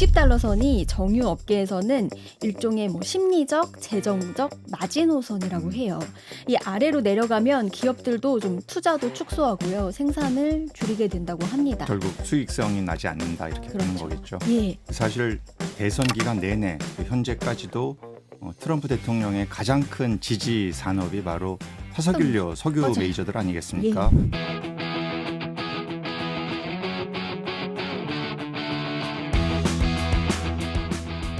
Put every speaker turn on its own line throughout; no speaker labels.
$60 선이 정유 업계에서는 일종의 심리적, 재정적 마지노선이라고 해요. 이 아래로 내려가면 기업들도 좀 투자도 축소하고요, 생산을 줄이게 된다고 합니다.
결국 수익성이 나지 않는다 이렇게 보는
그렇죠.
거겠죠.
예,
사실 대선 기간 내내 현재까지도 트럼프 대통령의 가장 큰 지지 산업이 바로 화석연료, 석유
맞아요.
메이저들 아니겠습니까?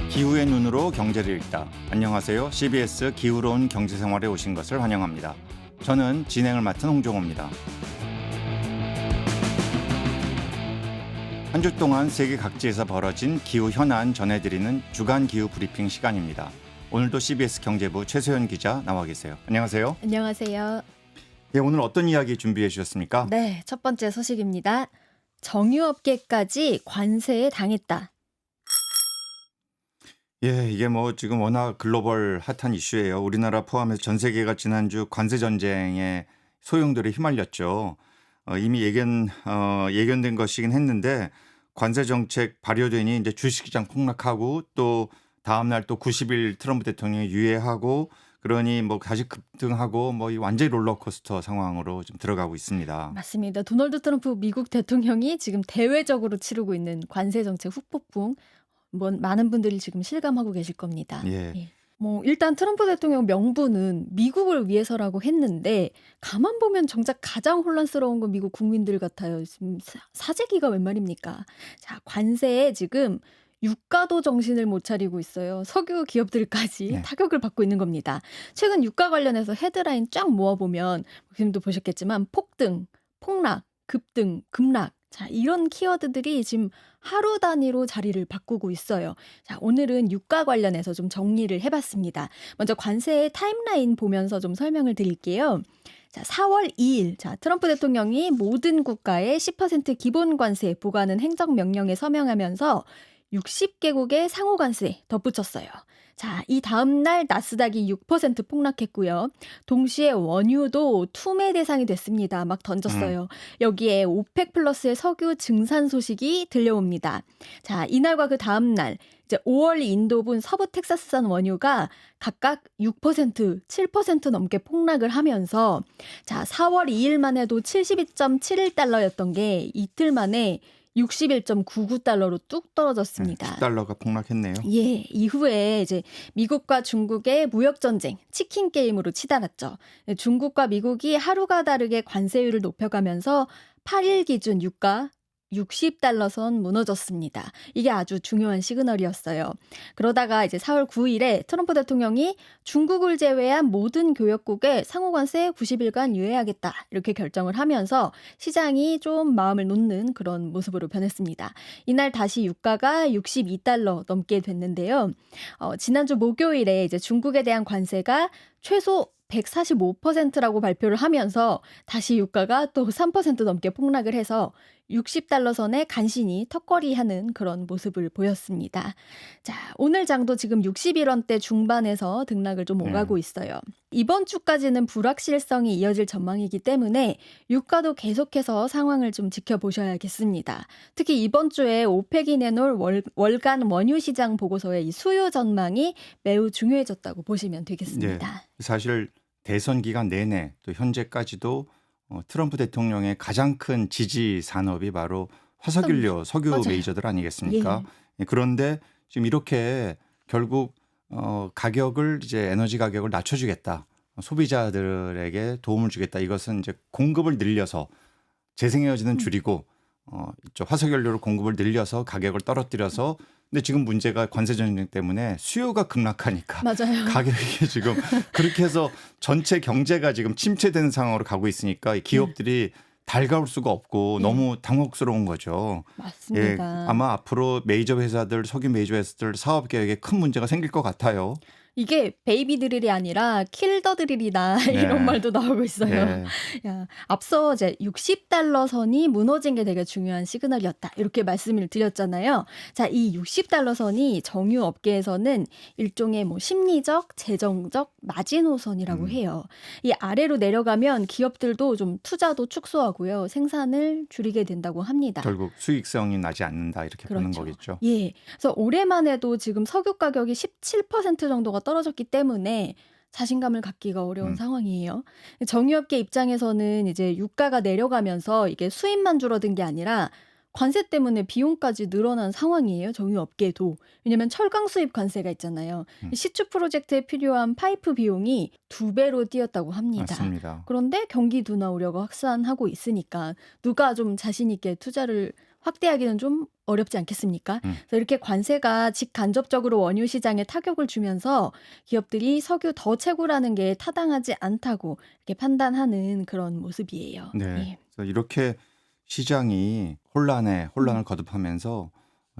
기후의 눈으로 경제를 읽다. 안녕하세요. CBS 기후로운 경제생활에 오신 것을 환영합니다. 저는 진행을 맡은 홍종호입니다. 한 주 동안 세계 각지에서 벌어진 기후 현안 전해드리는 주간 기후 브리핑 시간입니다. 오늘도 CBS 경제부 최소연 기자 나와 계세요. 안녕하세요.
안녕하세요.
예, 오늘 어떤 이야기 준비해 주셨습니까?
네, 첫 번째 소식입니다. 정유업계까지 관세에 당했다.
예, 이게 지금 워낙 글로벌 핫한 이슈예요. 우리나라 포함해서 전 세계가 지난주 관세 전쟁의 소용돌이에 휘말렸죠. 이미 예견된 것이긴 했는데 관세 정책 발효되니 이제 주식시장 폭락하고 또 다음 날 또 90일 트럼프 대통령이 유예하고 그러니 다시 급등하고 이 완전히 롤러코스터 상황으로 좀 들어가고 있습니다.
맞습니다. 도널드 트럼프 미국 대통령이 지금 대외적으로 치르고 있는 관세 정책 후폭풍, 많은 분들이 지금 실감하고 계실 겁니다.
예.
일단 트럼프 대통령 명분은 미국을 위해서라고 했는데 가만 보면 정작 가장 혼란스러운 건 미국 국민들 같아요. 지금 사재기가 웬 말입니까? 자, 관세에 지금 유가도 정신을 못 차리고 있어요. 석유 기업들까지
네.
타격을 받고 있는 겁니다. 최근 유가 관련해서 헤드라인 쫙 모아보면 지금도 보셨겠지만 폭등, 폭락, 급등, 급락, 자, 이런 키워드들이 지금 하루 단위로 자리를 바꾸고 있어요. 자, 오늘은 유가 관련해서 좀 정리를 해봤습니다. 먼저 관세의 타임라인 보면서 좀 설명을 드릴게요. 자, 4월 2일, 트럼프 대통령이 모든 국가에 10% 기본 관세 부과하는 행정명령에 서명하면서 60개국의 상호 관세 덧붙였어요. 자, 이 다음 날 나스닥이 6% 폭락했고요. 동시에 원유도 투매 대상이 됐습니다. 막 던졌어요. 여기에 오펙 플러스의 석유 증산 소식이 들려옵니다. 자, 이날과 그 다음 날 이제 5월 인도분 서부 텍사스산 원유가 각각 6%, 7% 넘게 폭락을 하면서 자, 4월 2일만 해도 72.71달러였던 게 이틀 만에 61.99달러로 뚝 떨어졌습니다.
10달러가 폭락했네요.
예, 이후에 이제 미국과 중국의 무역 전쟁, 치킨 게임으로 치달았죠. 중국과 미국이 하루가 다르게 관세율을 높여가면서 8일 기준 유가 60달러 선 무너졌습니다. 이게 아주 중요한 시그널이었어요. 그러다가 이제 4월 9일에 트럼프 대통령이 중국을 제외한 모든 교역국에 상호관세 90일간 유예하겠다 이렇게 결정을 하면서 시장이 좀 마음을 놓는 그런 모습으로 변했습니다. 이날 다시 유가가 62달러 넘게 됐는데요. 지난주 목요일에 이제 중국에 대한 관세가 최소 145%라고 발표를 하면서 다시 유가가 또 3% 넘게 폭락을 해서 60달러 선에 간신히 턱걸이하는 그런 모습을 보였습니다. 자, 오늘 장도 지금 61원대 중반에서 등락을 좀 오가고 있어요. 이번 주까지는 불확실성이 이어질 전망이기 때문에 유가도 계속해서 상황을 좀 지켜보셔야겠습니다. 특히 이번 주에 오펙이 내놓을 월간 원유 시장 보고서의 이 수요 전망이 매우 중요해졌다고 보시면 되겠습니다.
사실 대선 기간 내내 또 현재까지도 트럼프 대통령의 가장 큰 지지 산업이 바로 화석연료, 석유
맞아요.
메이저들 아니겠습니까? 그런데 지금 이렇게 결국 가격을 이제 에너지 가격을 낮춰주겠다, 소비자들에게 도움을 주겠다. 이것은 이제 공급을 늘려서 재생에너지는 줄이고 이쪽 화석연료를 공급을 늘려서 가격을 떨어뜨려서. 근데 지금 문제가 관세 전쟁 때문에 수요가 급락하니까
맞아요.
가격이 지금 그렇게 해서 전체 경제가 지금 침체되는 상황으로 가고 있으니까 기업들이 달가울 수가 없고 너무 당혹스러운 거죠.
맞습니다.
아마 앞으로 메이저 회사들, 석유 메이저 회사들 사업 계획에 큰 문제가 생길 것 같아요.
이게 베이비 드릴이 아니라 킬 더 드릴이다 이런
네.
말도 나오고 있어요.
예.
야, 앞서 이제 60달러 선이 무너진 게 되게 중요한 시그널이었다. 이렇게 말씀을 드렸잖아요. 자, 이 60달러 선이 정유 업계에서는 일종의 뭐 심리적, 재정적 마지노선이라고
음.
해요. 이 아래로 내려가면 기업들도 좀 투자도 축소하고요. 생산을 줄이게 된다고 합니다.
결국 수익성이 나지 않는다 이렇게 보는
그렇죠.
거겠죠.
예. 그래서 올해만 해도 지금 석유 가격이 17% 정도가 떨어졌기 때문에 자신감을 갖기가 어려운
음.
상황이에요. 정유업계 입장에서는 이제 유가가 내려가면서 이게 수입만 줄어든 게 아니라 관세 때문에 비용까지 늘어난 상황이에요. 정유업계도. 왜냐면 철강 수입 관세가 있잖아요.
음.
시추 프로젝트에 필요한 파이프 비용이 2배로 뛰었다고 합니다.
맞습니다.
그런데 경기 둔화 우려가 확산하고 있으니까 누가 좀 자신 있게 투자를 확대하기는 좀 어렵지 않겠습니까? 그래서 이렇게 관세가 직간접적으로 원유 시장에 타격을 주면서 기업들이 석유 더 채굴하는 게 타당하지 않다고 이렇게 판단하는 그런 모습이에요.
네.
예.
그래서 이렇게 시장이 혼란을
음.
거듭하면서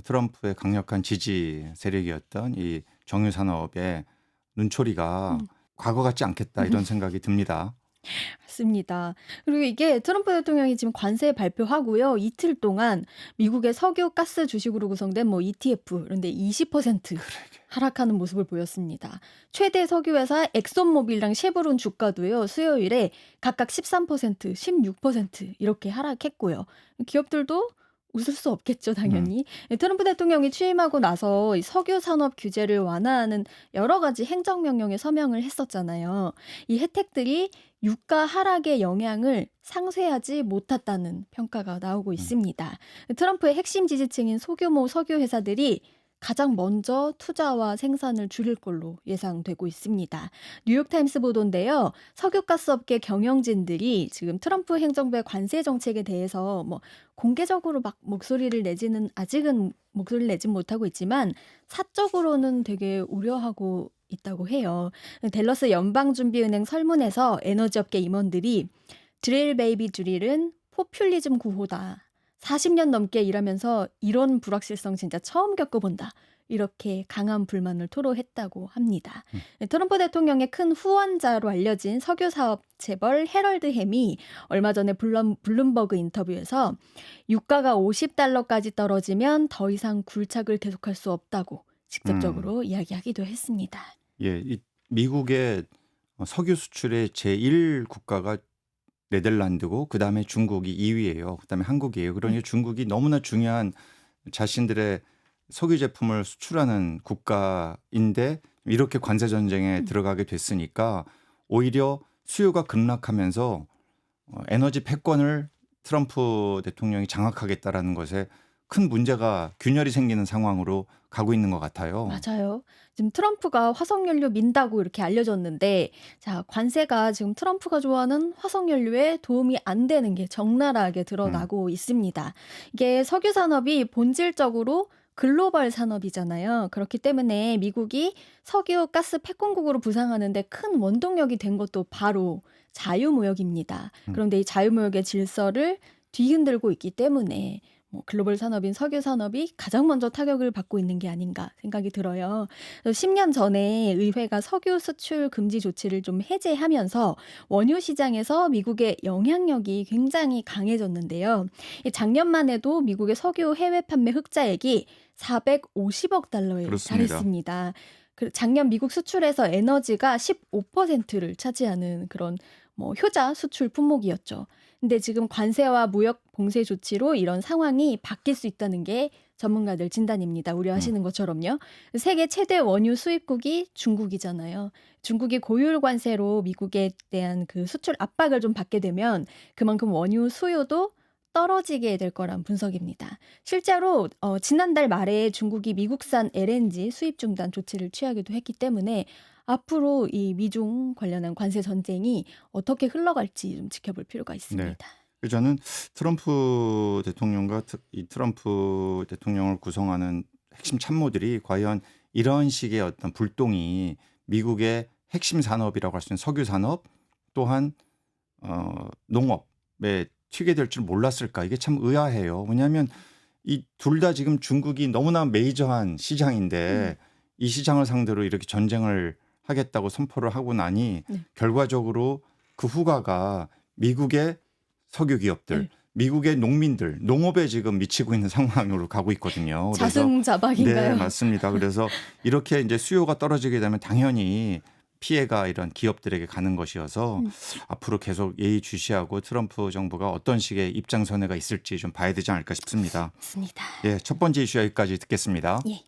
트럼프의 강력한 지지 세력이었던 이 정유 산업의 눈초리가
음.
과거 같지 않겠다 이런 생각이 듭니다.
맞습니다. 그리고 이게 트럼프 대통령이 지금 관세 발표하고요. 이틀 동안 미국의 석유 가스 주식으로 구성된 뭐 ETF 그런데 20% 하락하는 모습을 보였습니다. 최대 석유 회사 엑손모빌이랑 쉐보론 주가도요. 수요일에 각각 13%, 16% 이렇게 하락했고요. 기업들도 웃을 수 없겠죠, 당연히. 트럼프 대통령이 취임하고 나서 이 석유 산업 규제를 완화하는 여러 가지 행정명령에 서명을 했었잖아요. 이 혜택들이 유가 하락의 영향을 상쇄하지 못했다는 평가가 나오고 있습니다. 트럼프의 핵심 지지층인 소규모 석유 회사들이 가장 먼저 투자와 생산을 줄일 걸로 예상되고 있습니다. 뉴욕타임스 보도인데요. 석유가스업계 경영진들이 지금 트럼프 행정부의 관세 정책에 대해서 뭐 공개적으로 막 목소리를 내지는 아직은 목소리를 내진 못하고 있지만 사적으로는 되게 우려하고 있다고 해요. 댈러스 연방준비은행 설문에서 에너지업계 임원들이 드릴 베이비 드릴은 포퓰리즘 구호다. 40년 넘게 일하면서 이런 불확실성 진짜 처음 겪어본다. 이렇게 강한 불만을 토로했다고 합니다. 트럼프 대통령의 큰 후원자로 알려진 석유 사업 재벌 해럴드 햄이 얼마 전에 블룸버그 인터뷰에서 유가가 50달러까지 떨어지면 더 이상 굴착을 계속할 수 없다고 직접적으로 이야기하기도 했습니다.
예, 이 미국의 석유 수출의 제1 국가가 네덜란드고 그다음에 중국이 2위예요. 그다음에 한국이에요. 그러니 중국이 너무나 중요한 자신들의 석유 제품을 수출하는 국가인데 이렇게 관세 전쟁에 들어가게 됐으니까 오히려 수요가 급락하면서 에너지 패권을 트럼프 대통령이 장악하겠다라는 것에 큰 문제가 균열이 생기는 상황으로 가고 있는 것 같아요.
맞아요. 지금 트럼프가 화석연료 민다고 이렇게 알려졌는데, 자, 관세가 지금 트럼프가 좋아하는 화석연료에 도움이 안 되는 게 적나라하게 드러나고 있습니다. 이게 석유 산업이 본질적으로 글로벌 산업이잖아요. 그렇기 때문에 미국이 석유, 가스 패권국으로 부상하는데 큰 원동력이 된 것도 바로 자유무역입니다. 그런데 이 자유무역의 질서를 뒤흔들고 있기 때문에 글로벌 산업인 석유 산업이 가장 먼저 타격을 받고 있는 게 아닌가 생각이 들어요. 10년 전에 의회가 석유 수출 금지 조치를 좀 해제하면서 원유 시장에서 미국의 영향력이 굉장히 강해졌는데요. 작년만 해도 미국의 석유 해외 판매 흑자액이 450억 달러에
그렇습니다.
달했습니다. 작년 미국 수출에서 에너지가 15%를 차지하는 그런 효자 수출 품목이었죠. 근데 지금 관세와 무역 봉쇄 조치로 이런 상황이 바뀔 수 있다는 게 전문가들 진단입니다. 우려하시는 것처럼요. 세계 최대 원유 수입국이 중국이잖아요. 중국이 고율 관세로 미국에 대한 그 수출 압박을 좀 받게 되면 그만큼 원유 수요도 떨어지게 될 거란 분석입니다. 실제로 지난달 말에 중국이 미국산 LNG 수입 중단 조치를 취하기도 했기 때문에 앞으로 이 미중 관련한 관세 전쟁이 어떻게 흘러갈지 좀 지켜볼 필요가 있습니다.
그래서 저는 트럼프 대통령과 이 트럼프 대통령을 구성하는 핵심 참모들이 과연 이런 식의 어떤 불똥이 미국의 핵심 산업이라고 할 수 있는 석유 산업 또한 농업에 튀게 될 줄 몰랐을까? 이게 참 의아해요. 왜냐하면 이 둘 다 지금 중국이 너무나 메이저한 시장인데 이 시장을 상대로 이렇게 전쟁을 하겠다고 선포를 하고 나니
네.
결과적으로 그 후과가 미국의 석유 기업들,
네.
미국의 농민들, 농업에 지금 미치고 있는 상황으로 가고 있거든요. 그래서 네,
자승자박인가요?
맞습니다. 그래서 이렇게 이제 수요가 떨어지게 되면 당연히 피해가 이런 기업들에게 가는 것이어서 앞으로 계속 예의주시하고 트럼프 정부가 어떤 식의 입장 선회가 있을지 좀 봐야 되지 않을까 싶습니다.
맞습니다.
예, 첫 번째 이슈 여기까지 듣겠습니다.
예.